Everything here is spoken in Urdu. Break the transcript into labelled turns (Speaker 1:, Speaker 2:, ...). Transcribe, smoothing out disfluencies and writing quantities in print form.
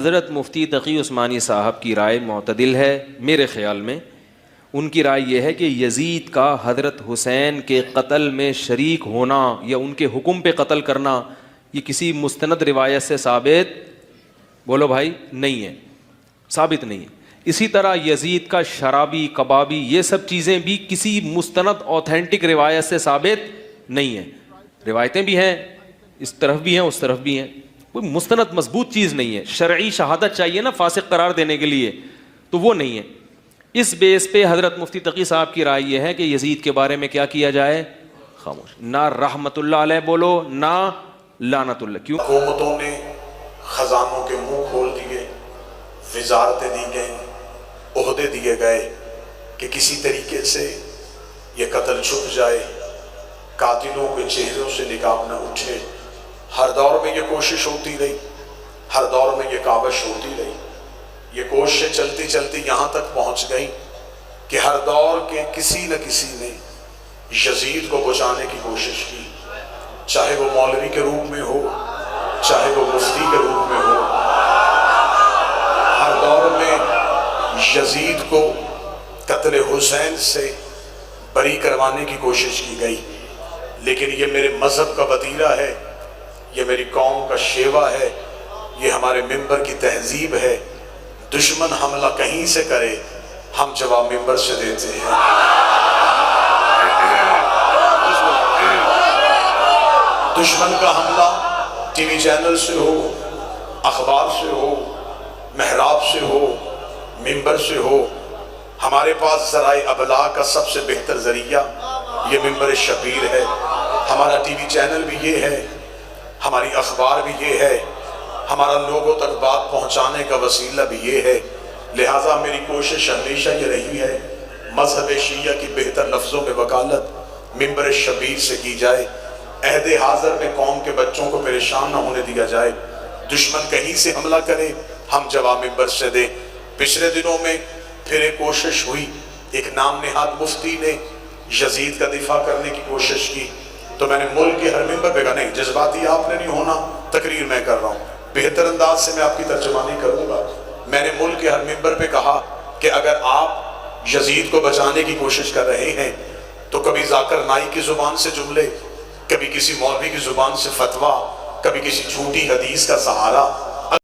Speaker 1: حضرت مفتی تقی عثمانی صاحب کی رائے معتدل ہے میرے خیال میں. ان کی رائے یہ ہے کہ یزید کا حضرت حسین کے قتل میں شریک ہونا یا ان کے حکم پہ قتل کرنا یہ کسی مستند روایت سے ثابت بولو بھائی نہیں ہے، ثابت نہیں ہے. اسی طرح یزید کا شرابی کبابی یہ سب چیزیں بھی کسی مستند اوتھینٹک روایت سے ثابت نہیں ہیں. روایتیں بھی ہیں، اس طرف بھی ہیں اس طرف بھی ہیں، کوئی مستند مضبوط چیز نہیں ہے. شرعی شہادت چاہیے نا فاسق قرار دینے کے لیے، تو وہ نہیں ہے. اس بیس پہ حضرت مفتی تقی صاحب کی رائے یہ ہے کہ یزید کے بارے میں کیا کیا جائے؟ خاموش. نہ رحمت اللہ علیہ بولو نہ لعنت اللہ. کیوں؟
Speaker 2: حکومتوں نے خزانوں کے منہ کھول دیے، وزارتیں دی گئیں، عہدے دیے گئے کہ کسی طریقے سے یہ قتل چھپ جائے، قاتلوں کے چہروں سے نقاب نہ اٹھے. ہر دور میں یہ کوشش ہوتی رہی، ہر دور میں یہ کاوش ہوتی رہی. یہ کوششیں چلتی چلتی یہاں تک پہنچ گئی کہ ہر دور کے کسی نہ کسی نے یزید کو بچانے کی کوشش کی، چاہے وہ مولوی کے روپ میں ہو، چاہے وہ مفتی کے روپ میں ہو. ہر دور میں یزید کو قتل حسین سے بری کروانے کی کوشش کی گئی. لیکن یہ میرے مذہب کا وتیرہ ہے، یہ میری قوم کا شیوا ہے، یہ ہمارے ممبر کی تہذیب ہے. دشمن حملہ کہیں سے کرے ہم جواب ممبر سے دیتے ہیں. دشمن کا حملہ ٹی وی چینل سے ہو، اخبار سے ہو، محراب سے ہو، ممبر سے ہو. ہمارے پاس ذرائع ابلاغ کا سب سے بہتر ذریعہ یہ ممبر شبیر ہے. ہمارا ٹی وی چینل بھی یہ ہے، ہماری اخبار بھی یہ ہے، ہمارا لوگوں تک بات پہنچانے کا وسیلہ بھی یہ ہے. لہٰذا میری کوشش ہمیشہ یہ رہی ہے مذہب شیعہ کی بہتر لفظوں میں وکالت ممبر شبیر سے کی جائے. عہد حاضر میں قوم کے بچوں کو پریشان نہ ہونے دیا جائے. دشمن کہیں سے حملہ کرے ہم جواب ممبر سے دیں. پچھلے دنوں میں پھر ایک کوشش ہوئی، ایک نام نہاد مفتی نے یزید کا دفاع کرنے کی کوشش کی، تو میں نے ملک کے ہر ممبر پہ کہا نہیں جذباتی آپ نے نہیں ہونا، تقریر میں کر رہا ہوں، بہتر انداز سے میں آپ کی ترجمانی کروں گا. میں نے ملک کے ہر ممبر پہ کہا کہ اگر آپ یزید کو بچانے کی کوشش کر رہے ہیں تو کبھی ذاکر نائی کی زبان سے جملے، کبھی کسی مولوی کی زبان سے فتویٰ، کبھی کسی جھوٹی حدیث کا سہارا